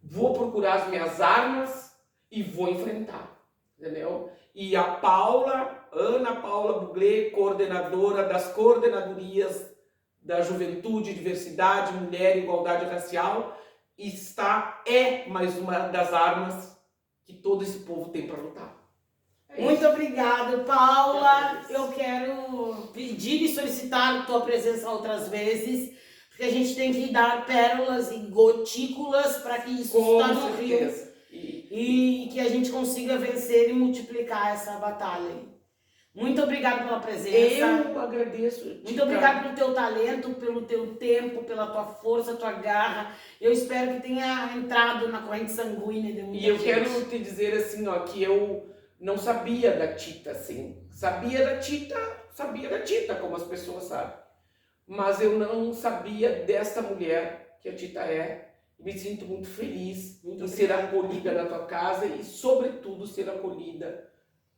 vou procurar as minhas armas e vou enfrentar, entendeu? E a Ana Paula Buglé, coordenadora das coordenadorias da Juventude, Diversidade, Mulher e Igualdade Racial, é mais uma das armas que todo esse povo tem para lutar. Muito obrigado, Paula. Eu quero pedir e solicitar a tua presença outras vezes, porque a gente tem que dar pérolas e gotículas para que isso está no rio e que a gente consiga vencer e multiplicar essa batalha. Muito obrigado pela presença. Eu agradeço. Muito obrigado pelo teu talento, pelo teu tempo, pela tua força, tua garra. Eu espero que tenha entrado na corrente sanguínea de muita gente. E eu quero te dizer assim, ó, que eu não sabia da Tita, assim. Sabia da Tita, como as pessoas sabem. Mas eu não sabia dessa mulher que a Tita é. Me sinto muito feliz em ser acolhida na tua casa e, sobretudo, ser acolhida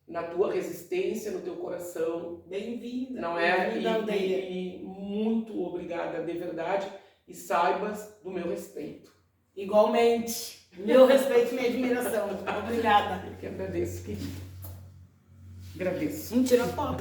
na tua resistência, no teu coração. Bem-vinda. Não é? Bem-vinda, E muito obrigada, de verdade. E saibas do meu respeito. Igualmente. Meu respeito e minha admiração. Obrigada. Eu que agradeço, querida. Agradeço. Tira a foto.